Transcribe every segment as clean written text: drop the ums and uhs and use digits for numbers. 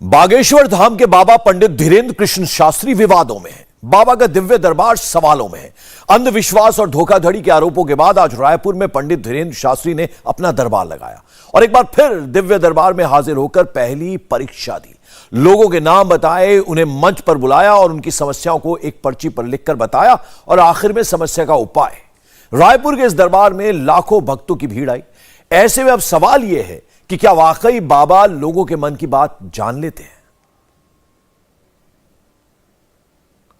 बागेश्वर धाम के बाबा पंडित धीरेन्द्र कृष्ण शास्त्री विवादों में है। बाबा का दिव्य दरबार सवालों में है। अंधविश्वास और धोखाधड़ी के आरोपों के बाद आज रायपुर में पंडित धीरेन्द्र शास्त्री ने अपना दरबार लगाया और एक बार फिर दिव्य दरबार में हाजिर होकर पहली परीक्षा दी। लोगों के नाम बताए, उन्हें मंच पर बुलाया और उनकी समस्याओं को एक पर्ची पर लिखकर बताया और आखिर में समस्या का उपाय। रायपुर के इस दरबार में लाखों भक्तों की भीड़ आई। ऐसे में अब सवाल यह है कि क्या वाकई बाबा लोगों के मन की बात जान लेते हैं?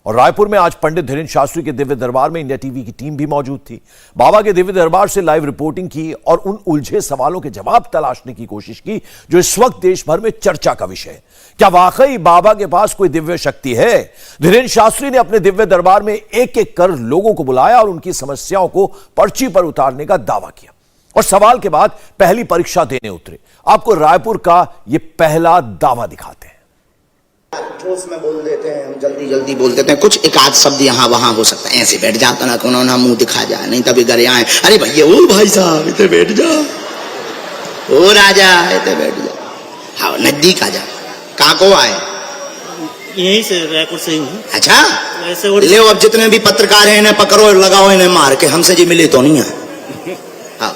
और रायपुर में आज पंडित धीरेन्द्र शास्त्री के दिव्य दरबार में इंडिया टीवी की टीम भी मौजूद थी। बाबा के दिव्य दरबार से लाइव रिपोर्टिंग की और उन उलझे सवालों के जवाब तलाशने की कोशिश की जो इस वक्त देश भर में चर्चा का विषय है। क्या वाकई बाबा के पास कोई दिव्य शक्ति है? धीरेन्द्र शास्त्री ने अपने दिव्य दरबार में एक एक कर लोगों को बुलाया और उनकी समस्याओं को पर्ची पर उतारने का दावा किया और सवाल के बाद पहली परीक्षा देने उतरे। आपको रायपुर का यह पहला दावा दिखाते हैं। ठोस में बोल देते हैं, हम जल्दी जल्दी बोल देते हैं, कुछ एक आध शब्द यहाँ वहां हो सकता है, ऐसे बैठ जाता ना कोनो ना मुंह दिखा जाए, नहीं तभी घर आए, अरे भैया ओ भाई साहब इतने बैठ जा, ओ राजा इतने बैठ जा, हाँ नजदीक आ जा। कहाँ को आए? यहीं से, रायपुर से ही हूँ। अच्छा ले अब जितने भी पत्रकार हैं इन्हें पकड़ो, लगाओ इन्हें मार के, हमसे जी मिले तो नहीं है। हाँ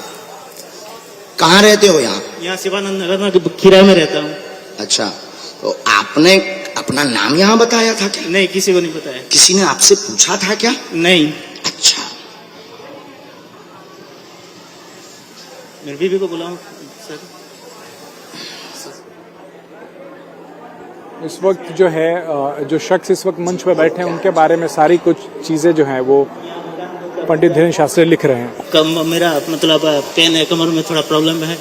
कहाँ रहते हो? यहाँ यहाँ शिवानंद नगर में किराए में रहता हूँ। अच्छा तो आपने अपना नाम यहाँ बताया था क्या? नहीं, किसी को नहीं बताया। किसी ने आपसे पूछा था क्या? नहीं। अच्छा मेरी बीवी को बुलाऊं सर? इस वक्त जो है जो शख्स इस वक्त मंच पर बैठे हैं उनके बारे में सारी कुछ चीजें जो हैं वो पंडित धीरेन्द्र शास्त्री लिख रहे हैं। मेरा मतलब पेन है, कमर में थोड़ा प्रॉब्लम है,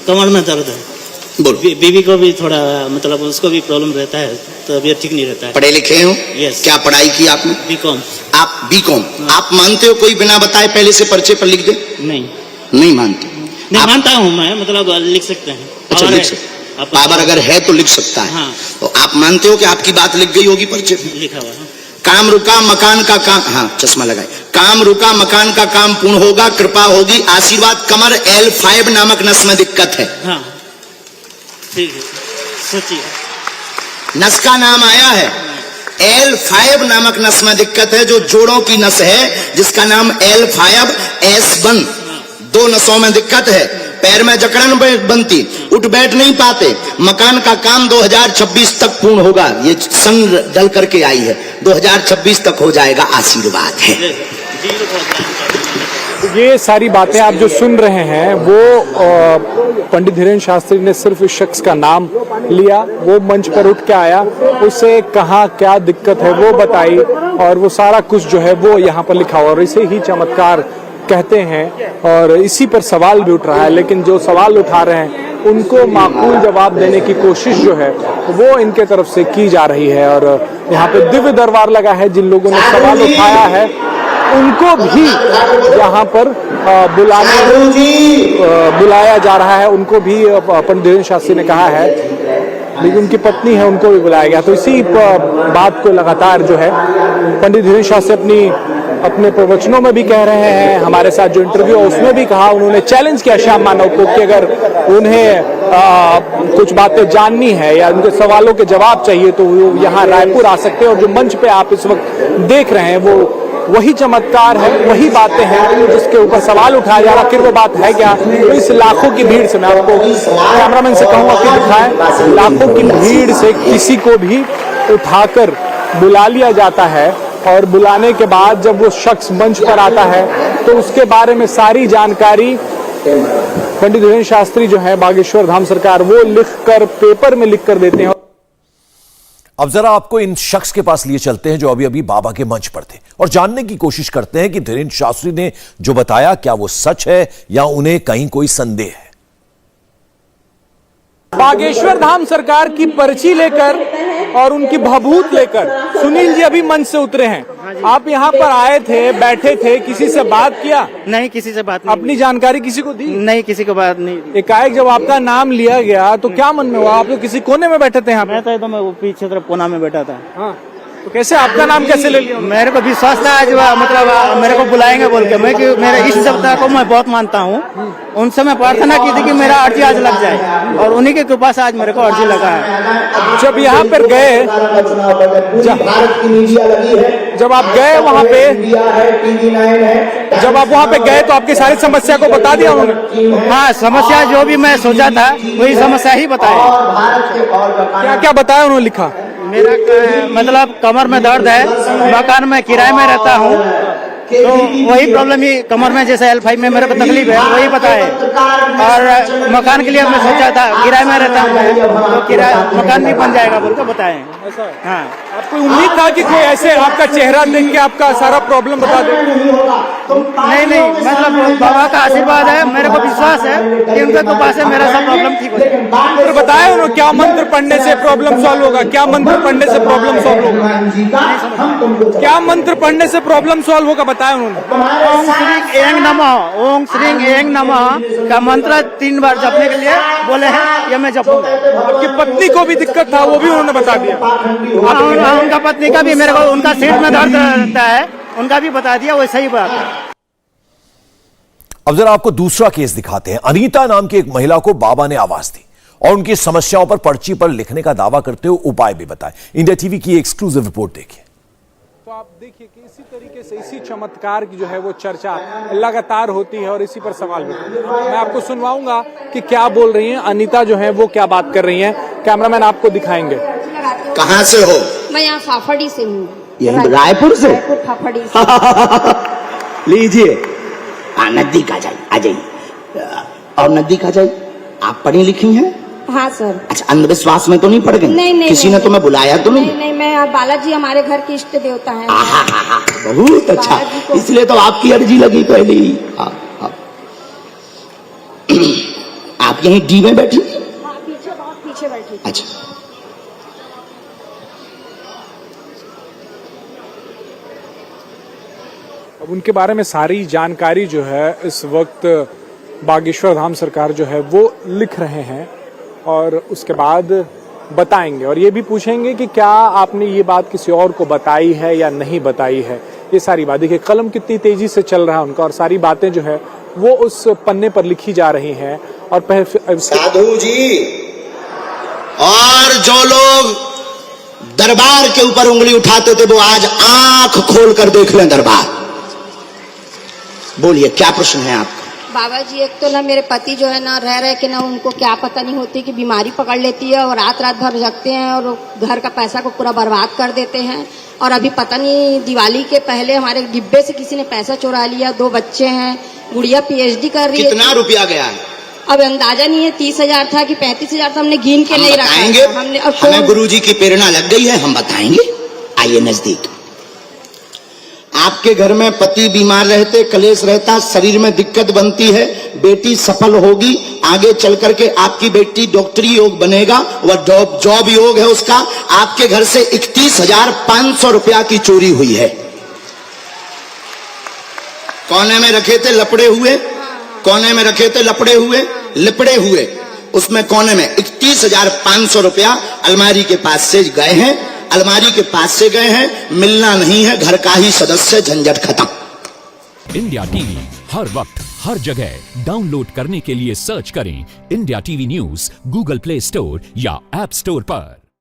कमर में दर्द है। बीवी को भी थोड़ा मतलब उसको भी प्रॉब्लम रहता है, तो अभी ठीक नहीं रहता है। पढ़े लिखे हो? यस। क्या पढ़ाई की आपने? बीकॉम। आप बीकॉम? आप मानते हो कोई बिना बताए पहले से पर्चे पर लिख दे? नहीं। नहीं मानते? नहीं मानता हूँ मैं, मतलब लिख सकते हैं। अच्छा लिख सकते, पावर अगर है तो लिख सकता है। हाँ। तो आप मानते हो कि आपकी बात लिख गई होगी पर्चे पर? लिखा हुआ है। काम रुका मकान का काम, हाँ चश्मा लगाए, काम रुका मकान का काम पूर्ण होगा, कृपा होगी, आशीर्वाद, कमर L5 नामक नस में दिक्कत है। हाँ ठीक है, सोचिए नस का नाम आया है, L5 नामक नस में दिक्कत है, जो जोड़ों की नस है जिसका नाम L5S1, दो नसों में दिक्कत है, पैर में जकड़न बनती, उठ बैठ नहीं पाते, मकान का काम 2026 तक पूर्ण होगा, ये सन डल करके आई है, 2026 तक हो जाएगा, आशीर्वाद है। ये सारी बातें आप जो सुन रहे हैं वो पंडित धीरेन्द्र शास्त्री ने सिर्फ इस शख्स का नाम लिया, वो मंच पर उठ के आया, उसे कहाँ क्या दिक्कत है वो बताई और वो सारा कुछ जो है वो यहाँ पर लिखा हुआ और इसे ही चमत्कार कहते हैं और इसी पर सवाल भी उठ रहा है। लेकिन जो सवाल उठा रहे हैं उनको माकूल जवाब देने की कोशिश जो है वो इनके तरफ से की जा रही है और यहाँ पे दिव्य दरबार लगा है। जिन लोगों ने सवाल उठाया है उनको भी यहाँ पर बुलाया जा रहा है, उनको भी पंडित धीरेन्द्र शास्त्री ने कहा है, लेकिन उनकी पत्नी है उनको भी बुलाया गया। तो इसी बात को लगातार जो है पंडित धीरेन्द्र शास्त्री अपने प्रवचनों में भी कह रहे हैं। हमारे साथ जो इंटरव्यू है उसमें भी कहा, उन्होंने चैलेंज किया श्याम मानव को कि अगर उन्हें कुछ बातें जाननी है या उनके सवालों के जवाब चाहिए तो वो यहाँ रायपुर आ सकते हैं और जो मंच पे आप इस वक्त देख रहे हैं वो वही चमत्कार है, वही बातें हैं जिसके ऊपर सवाल उठाया जा रहा। आखिर वो बात है क्या? तो इस लाखों की भीड़ से मैं आपको कैमरामैन से कहूंगा कि दिखाएं, लाखों की भीड़ से किसी को भी उठाकर बुला लिया जाता है और बुलाने के बाद जब वो शख्स मंच पर आता है तो उसके बारे में सारी जानकारी पंडित धीरेन्द्र शास्त्री जो है बागेश्वर धाम सरकार वो लिखकर पेपर में लिख कर देते हैं। अब जरा आपको इन शख्स के पास लिए चलते हैं जो अभी अभी बाबा के मंच पर थे और जानने की कोशिश करते हैं कि धीरेन्द्र शास्त्री ने जो बताया क्या वो सच है या उन्हें कहीं कोई संदेह है। बागेश्वर धाम सरकार की पर्ची लेकर और उनकी भभूत लेकर सुनील जी अभी मंच से उतरे हैं। आप यहाँ पर आए थे, बैठे थे, किसी से बात किया? नहीं, किसी से बात नहीं। अपनी जानकारी किसी को दी? नहीं, किसी को बात नहीं। एकाएक जब आपका नाम लिया गया तो क्या मन में हुआ? आप लोग किसी कोने में बैठे थे यहाँ? मैं तो एकदम पीछे तरफ कोना में बैठा था। हाँ। तो कैसे आपका नाम कैसे ले लिया? मेरे को विश्वास था आज मतलब मेरे को बुलाएंगे बोल के, मैं कि मेरे इष्ट देवता को मैं बहुत मानता हूँ। उनसे मैं प्रार्थना की थी कि मेरा अर्जी आज लग जाए और उन्हीं की कृपा से आज मेरे को अर्जी लगा है। जब यहाँ पर गए, जब आप गए वहाँ पे, जब आप वहाँ पे गए तो आपकी सारी समस्या को बता दिया उन्होंने? हाँ, समस्या जो भी मैं सोचा था वही समस्या ही बताया। क्या क्या बताया उन्होंने? लिखा मेरा मतलब कमर में दर्द है, मकान में किराए में रहता हूँ, तो वही प्रॉब्लम ही कमर में जैसे L5 में मेरे को तकलीफ है वही पता है। और मकान के लिए मैं सोचा था, किराए में रहता हूँ मैं, तो किराए मकान भी बन जाएगा बोल के बताए। हाँ, आपको उम्मीद था कि कोई ऐसे आपका चेहरा देख के आपका सारा प्रॉब्लम बता दे? नहीं, मतलब बाबा का आशीर्वाद है, मेरे को विश्वास है कि उनके कृपा से मेरा सब प्रॉब्लम ठीक हो जाएगा। फिर बताया उन्होंने क्या मंत्र पढ़ने से प्रॉब्लम सॉल्व होगा? क्या मंत्र पढ़ने से प्रॉब्लम सॉल्व होगा? क्या मंत्र पढ़ने से प्रॉब्लम सॉल्व होगा बताया उन्होंने? ओम श्री ऐं नमः, ओम श्री ऐं नमः का मंत्र 3 बार जपने के लिए बोले हैं, ये मैं जपूंगा। आपकी पत्नी को भी दिक्कत था, वो भी उन्होंने बता दिया? उनका पत्नी का भी, मेरे को उनका सीट में दर्द रहता है, उनका भी बता दिया, वैसा ही बात है। अब जरा आपको दूसरा केस दिखाते हैं। अनीता नाम की एक महिला को बाबा ने आवाज दी और उनकी समस्याओं पर पर्ची पर लिखने का दावा करते हुए उपाय भी बताए। इंडिया टीवी की एक्सक्लूसिव रिपोर्ट देखिए। तो आप देखिए कि इसी तरीके से, इसी चमत्कार की जो है वो चर्चा लगातार होती है और इसी पर सवाल भी होते हैं। मैं आपको सुनवाऊंगा कि क्या बोल रही हैं अनीता, जो है वो क्या बात कर रही हैं। कैमरामैन आपको दिखाएंगे। कहाँ से हो? मैं यहाँ फाफड़ी से हूँ। रायपुर से? रायपुर फाफड़ी से। लीजिए, नजदीक आ जाइए और नजदीक आ जाइए। आप पढ़ी लिखी हैं? हाँ सर। अच्छा, अंधविश्वास में तो नहीं पड़ गई? नहीं, किसी ने तुम्हें बुलाया तो नहीं? नहीं, मैं बालाजी हमारे घर के इष्ट देवता है। बहुत अच्छा, इसलिए तो आपकी अर्जी लगी पहले ही। आप यहीं डी में बैठी? हाँ, पीछे, बहुत पीछे बैठी। अच्छा, अब उनके बारे में सारी जानकारी जो है इस वक्त बागेश्वर धाम सरकार जो है वो लिख रहे हैं और उसके बाद बताएंगे और ये भी पूछेंगे कि क्या आपने ये बात किसी और को बताई है या नहीं बताई है। ये सारी बात देखिए, कलम कितनी तेजी से चल रहा है उनका और सारी बातें जो है वो उस पन्ने पर लिखी जा रही हैं। और साधु जी, और जो लोग दरबार के ऊपर उंगली उठाते थे वो आज आंख खोल कर देख लें दरबार। बोलिए, क्या प्रश्न है आपका? बाबा जी, एक तो ना मेरे पति जो है ना रह के ना उनको क्या पता नहीं होती कि बीमारी पकड़ लेती है और रात भर जगते हैं और घर का पैसा को पूरा बर्बाद कर देते हैं। और अभी पता नहीं दिवाली के पहले हमारे डिब्बे से किसी ने पैसा चुरा लिया। 2 बच्चे हैं, गुड़िया PhD कर रही है। कितना रुपया गया है? अब अंदाजा नहीं है, 30,000 था कि 35,000 था, हमने गिन के नहीं रखा। हमने हमें गुरुजी की प्रेरणा लग गई है, हम बताएंगे। आइए नजदीक। आपके घर में पति बीमार रहते, कलेश रहता, शरीर में दिक्कत बनती है, बेटी सफल होगी, आगे चल करके आपकी बेटी डॉक्टरी योग बनेगा, वह जॉब योग है उसका। आपके घर से 31,500 रुपया की चोरी हुई है। कोने में रखे थे लपड़े हुए, कोने में रखे थे लिपड़े हुए, उसमें कोने में 31,500 रुपया अलमारी के पास से गए हैं। अलमारी के पास से गए हैं, मिलना नहीं है, घर का ही सदस्य, झंझट खत्म। इंडिया टीवी हर वक्त हर जगह डाउनलोड करने के लिए सर्च करें India TV news Google play store या ऐप स्टोर पर।